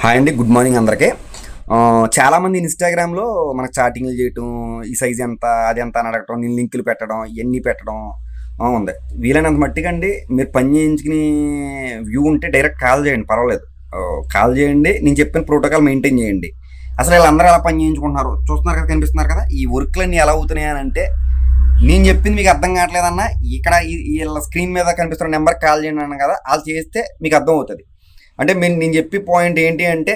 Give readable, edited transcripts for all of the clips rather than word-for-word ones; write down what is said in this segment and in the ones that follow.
Hi అండి, good morning అందరికీ. చాలామంది ఇన్స్టాగ్రామ్లో మనకు చాటింగ్లు చేయటం, ఈ సైజ్ ఎంత అది ఎంత అని అడగటం, నేను లింకులు పెట్టడం, ఇవన్నీ పెట్టడం ఉంది. వీలైనంత మట్టికండి మీరు పని చేయించుకుని వ్యూ ఉంటే డైరెక్ట్ కాల్ చేయండి, పర్వాలేదు. కాల్ చేయండి, నేను చెప్పిన ప్రోటోకాల్ మెయింటైన్ చేయండి. అసలు వీళ్ళందరూ ఎలా పని చేయించుకుంటున్నారు చూస్తున్నారు కదా, కనిపిస్తున్నారు కదా. ఈ వర్క్లన్నీ ఎలా అవుతున్నాయి అని అంటే, నేను చెప్పింది మీకు అర్థం కావట్లేదన్నా ఇక్కడ వీళ్ళ స్క్రీన్ మీద కనిపిస్తున్న నెంబర్కి కాల్ చేయండి అన్న కదా, వాళ్ళు చేస్తే మీకు అర్థం అవుతుంది. అంటే నేను చెప్పే పాయింట్ ఏంటి అంటే,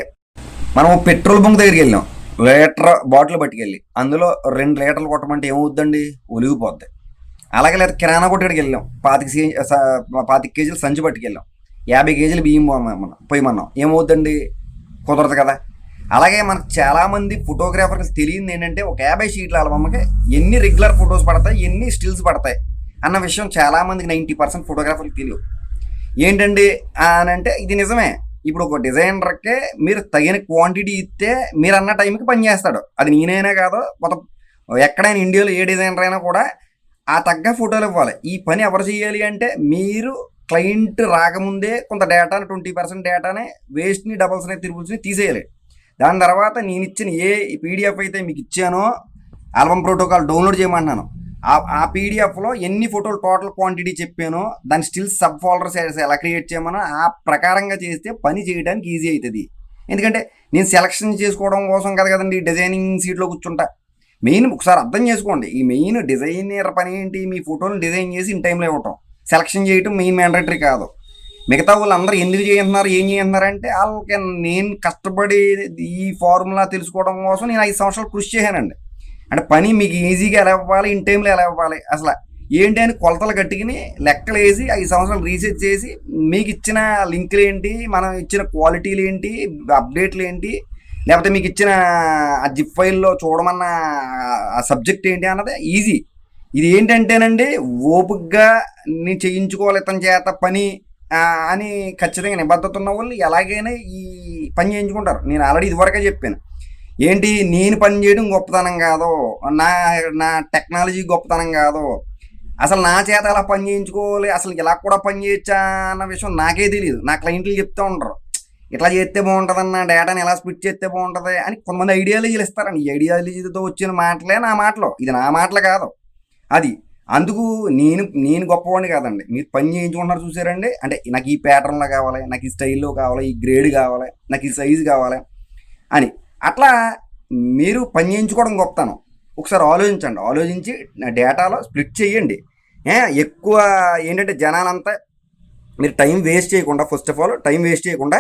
మనం పెట్రోల్ బంక్ దగ్గరికి వెళ్ళాం, లీటర్ బాటిల్ పట్టుకెళ్ళి అందులో 2 లీటర్లు కొట్టమంటే ఏమవుద్దండి, ఒలిగిపోద్ది. అలాగే లేదా కిరాణా కొట్టుడికి వెళ్ళాం, 25 కేజీలు సంచి పట్టుకెళ్ళాం, 50 కేజీలు బియ్యం పోయమన్నాం, ఏమవుద్దండి, కుదరదు కదా. అలాగే మనకు చాలామంది ఫోటోగ్రాఫర్కి తెలియదు ఏంటంటే, ఒక 50 షీట్ల ఆల్బమ్కి ఎన్ని రెగ్యులర్ ఫొటోస్ పడతాయి, ఎన్ని స్టిల్స్ పడతాయి అన్న విషయం చాలామందికి 90% ఫోటోగ్రాఫర్కి తెలియదు. ఏంటండి అని అంటే, ఇది నిజమే. ఇప్పుడు ఒక డిజైనర్కే మీరు తగిన క్వాంటిటీ ఇస్తే మీరు అన్న టైంకి పని చేస్తాడు. అది నేనైనా కాదు, కొత్త ఎక్కడైనా ఇండియాలో ఏ డిజైనర్ అయినా కూడా ఆ తగ్గ ఫోటోలు ఇవ్వాలి. ఈ పని ఎవరు చేయాలి అంటే, మీరు క్లయింట్ రాకముందే కొంత డేటాని 20% డేటానే వేస్ట్ని, డబల్స్ని, త్రిబుల్స్ని తీసేయాలి. దాని తర్వాత నేను ఇచ్చిన ఏ పీడిఎఫ్ అయితే మీకు ఇచ్చానో, ఆల్బమ్ ప్రోటోకాల్ డౌన్లోడ్ చేయమన్నాను, ఆ పీడిఎఫ్లో ఎన్ని ఫోటోలు టోటల్ క్వాంటిటీ చెప్పానో దాని స్టిల్స్ సబ్ ఫోల్డర్స్ ఎలా క్రియేట్ చేయమనో ఆ ప్రకారంగా చేస్తే పని చేయడానికి ఈజీ అవుతుంది. ఎందుకంటే నేను సెలక్షన్ చేసుకోవడం కోసం కదండి డిజైనింగ్ సీట్లో కూర్చుంటా. మెయిన్ ఒకసారి అర్థం చేసుకోండి, ఈ మెయిన్ డిజైనర్ పని ఏంటి, మీ ఫోటోని డిజైన్ చేసి ఇన్ టైంలో ఇవ్వటం, సెలక్షన్ చేయటం మెయిన్ మ్యాండేటరీ కాదు. మిగతా వాళ్ళు అందరూ ఎందుకు చేస్తున్నారు, ఏం చేస్తున్నారంటే, వాళ్ళకి నేను కష్టపడి ఈ ఫార్ములా తెలుసుకోవడం కోసం నేను 5 సంవత్సరాలు కృషి చేశానండి. అంటే పని మీకు ఈజీగా ఎలా ఇవ్వాలి, ఇన్ టైంలో ఎలా ఇవ్వాలి, అసలు ఏంటి అని కొలతలు కట్టుకుని లెక్కలు వేసి 5 సంవత్సరాలు రీసెర్చ్ చేసి మీకు ఇచ్చిన లింకులు ఏంటి, మనం ఇచ్చిన క్వాలిటీలు ఏంటి, అప్డేట్లు ఏంటి, లేకపోతే మీకు ఇచ్చిన ఆ జిప్ ఫైల్లో చూడమన్న ఆ సబ్జెక్ట్ ఏంటి అన్నది ఈజీ. ఇది ఏంటంటేనండి, ఓపికగా నేను చేయించుకోవాలి ఇతని చేత పని అని ఖచ్చితంగా నిబద్ధత ఉన్న వాళ్ళు ఎలాగైనా ఈ పని చేయించుకుంటారు. నేను ఆల్రెడీ ఇదివరకే చెప్పాను, ఏంటి నేను పని చేయడం గొప్పతనం కాదు, నా నా టెక్నాలజీ గొప్పతనం కాదు, అసలు నా చేత ఎలా పని చేయించుకోవాలి, అసలు ఇలా కూడా పని చేయొచ్చా అన్న విషయం నాకే తెలియదు. నా క్లయింట్లు చెప్తూ ఉంటారు, ఇట్లా చేస్తే బాగుంటుందన్న, డేటాని ఎలా స్ప్లిట్ చేస్తే బాగుంటుంది అని కొంతమంది ఐడియాలజీలు ఇస్తారండి. ఈ ఐడియాలజీతో వచ్చిన మాటలే నా మాటలు, ఇది నా మాటలు కాదు. అది అందుకు నేను గొప్పవాడిని కాదండి, మీరు పని చేయించుకుంటున్నారు చూసారండి. అంటే నాకు ఈ ప్యాటర్న్లో కావాలి, నాకు ఈ స్టైల్లో కావాలి, ఈ గ్రేడ్ కావాలి, నాకు ఈ సైజు కావాలి అని అట్లా మీరు పని చేయించుకోవడం గొప్పతనం. ఒకసారి ఆలోచించండి, ఆలోచించి డేటాలో స్ప్లిట్ చేయండి. ఎక్కువ ఏంటంటే జనాలంతా మీరు టైం వేస్ట్ చేయకుండా, first of all time waste చేయకుండా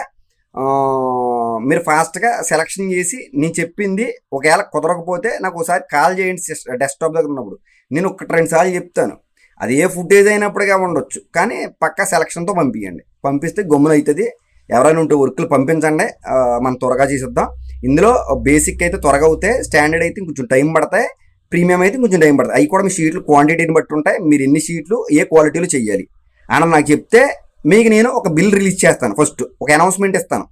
మీరు ఫాస్ట్గా సెలక్షన్ చేసి, నేను చెప్పింది ఒకవేళ కుదరకపోతే నాకు ఒకసారి కాల్ చేయండి డెస్క్టాప్ దగ్గర ఉన్నప్పుడు. నేను 1-2 సార్లు చెప్తాను, అది ఏ ఫుటేజ్ అయినప్పుడుగా ఉండొచ్చు, కానీ పక్కా సెలక్షన్తో పంపించండి. పంపిస్తే గమ్మున అవుతుంది. ఎవరైనా ఉంటే వర్క్లు పంపించండి, మనం త్వరగా చేసిద్దాం. ఇందులో బేసిక్ అయితే త్వరగా అవుతాయి, స్టాండర్డ్ అయితే కొంచెం టైం పడతాయి, ప్రీమియం అయితే కొంచెం టైం పడతాయి. అవి కూడా మీ షీట్లు క్వాంటిటీని బట్టి ఉంటాయి. మీరు ఎన్ని షీట్లు ఏ క్వాలిటీలో చేయాలి అని నాకు చెప్తే మీకు నేను ఒక బిల్ రిలీజ్ చేస్తాను. ఫస్ట్ ఒక అనౌన్స్మెంట్ ఇస్తాను.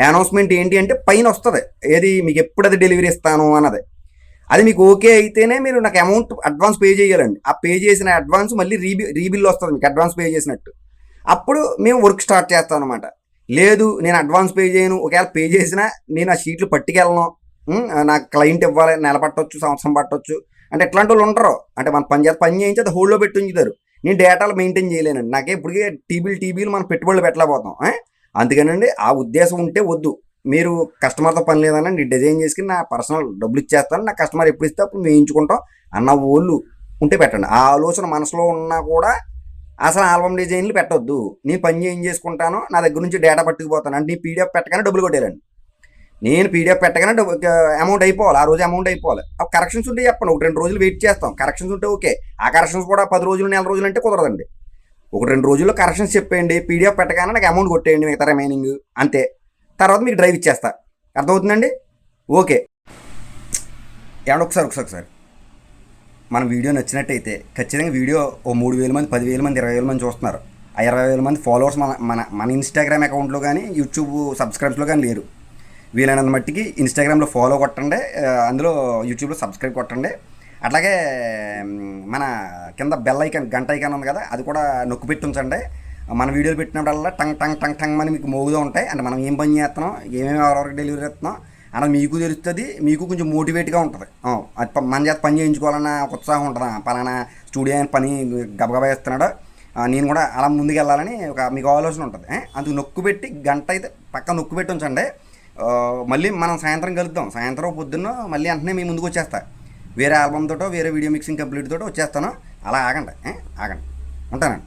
అనౌన్స్మెంట్ ఏంటి అంటే పైన వస్తుంది, ఏది మీకు ఎప్పుడు అది డెలివరీ ఇస్తాను అన్నది. అది మీకు ఓకే అయితేనే మీరు నాకు అమౌంట్ అడ్వాన్స్ పే చేయాలండి. ఆ పే చేసిన అడ్వాన్స్ మళ్ళీ రీబిల్ వస్తుంది మీకు, అడ్వాన్స్ పే చేసినట్టు. అప్పుడు మేము వర్క్ స్టార్ట్ చేస్తాం అనమాట. లేదు నేను అడ్వాన్స్ పే చేయను, ఒకవేళ పే చేసినా నేను ఆ షీట్లు పట్టుకెళ్ళను, నాకు క్లయింట్ ఇవ్వాలి, నెల పట్టవచ్చు, సంవత్సరం పట్టవచ్చు అంటే ఎట్లాంటి వాళ్ళు ఉంటారు. అంటే మన పని చేయించి అది హోల్డ్లో పెట్టి ఉంచుతారు. నేను డేటాలు మెయింటైన్ చేయలేనండి, నాకే ఇప్పటికే టీబీలు మనం పెట్టుబడులు పెట్టలేకపోతాం. అందుకనండి ఆ ఉద్దేశం ఉంటే వద్దు. మీరు కస్టమర్తో పని లేదన్నా నేను డిజైన్ చేసుకుని నా పర్సనల్ డబ్బులు ఇచ్చేస్తాను, నా కస్టమర్ ఎప్పుడు ఇస్తే అప్పుడు వేయించుకుంటాం అన్న వాళ్ళు ఉంటే పెట్టండి. ఆ ఆలోచన మనసులో ఉన్నా కూడా అసలు ఆల్బమ్ డిజైన్లు పెట్టొద్దు. నేను పని ఏం చేసుకుంటాను, నా దగ్గర నుంచి డేటా పట్టుకుపోతాను అంటే, నీ పీడిఎఫ్ పెట్టగానే డబ్బులు కొట్టేయాలండి. నేను పీడిఎఫ్ పెట్టగానే అమౌంట్ అయిపోవాలి, ఆ రోజు అమౌంట్ అయిపోవాలి. అవి కరెక్షన్స్ ఉంటే చెప్పండి, 1-2 రోజులు వెయిట్ చేస్తాం. కరెక్షన్స్ ఉంటే ఓకే, ఆ కరెక్షన్స్ కూడా 10 రోజులు, నెల రోజులు అంటే కుదరదండి. 1-2 రోజుల్లో కరెక్షన్స్ చెప్పేయండి, పీడిఎఫ్ పెట్టగానే నాకు అమౌంట్ కొట్టేయండి, మిగతా రిమైనింగ్ అంతే. తర్వాత మీకు డ్రైవ్ ఇచ్చేస్తా. అర్థమవుతుందండి? ఓకే. ఏమంటే ఒకసారి మన వీడియో నచ్చినట్టయితే ఖచ్చితంగా వీడియో ఓ 3,000 మంది, 10,000 మంది, 20,000 మంది చూస్తున్నారు. ఆ 20,000 మంది ఫాలోవర్స్ మన ఇన్స్టాగ్రామ్ అకౌంట్లో కానీ యూట్యూబ్ సబ్స్క్రైబ్స్లో కానీ లేరు. వీలైనంత మట్టికి ఇన్స్టాగ్రామ్లో ఫాలో కొట్టండి, అందులో యూట్యూబ్లో సబ్స్క్రైబ్ కొట్టండి. అట్లాగే మన కింద బెల్ ఐకాన్, గంట ఐకాన్ ఉంది కదా, అది కూడా నొక్కి పెట్టి ఉంచండి. మన వీడియోలు పెట్టినప్పుడల్లా టంగ్ టంగ్ టంగ్ టంగ్ అని మీకు మోగుతూ ఉంటాయి. అంటే మనం ఏం పని చేస్తున్నాం, ఏమేమి ఎవరెవరికి డెలివరీ ఇస్తున్నాం అన్నది మీకు తెలుస్తుంది. మీకు కొంచెం మోటివేట్గా ఉంటుంది. అది మన చేత పని చేయించుకోవాలన్న ఒక ఉత్సాహం ఉంటుంది. పలానా స్టూడియో అని పని గబగబా వేస్తున్నాడు, నేను కూడా అలా ముందుకు వెళ్ళాలని ఒక మీకు ఆలోచన ఉంటుంది. అందుకు నొక్కు పెట్టి గంట అయితే పక్క నొక్కు పెట్టి ఉంచండి. మళ్ళీ మనం సాయంత్రం కలుద్దాం. సాయంత్రం పొద్దున్న మళ్ళీ వెంటనే మీ ముందుకు వచ్చేస్తా. వేరే ఆల్బమ్ తోటో వేరే వీడియో మిక్సింగ్ కంప్లీట్ తోటో వచ్చేస్తాను. అలా ఆగండి, ఆగండి, ఉంటానండి.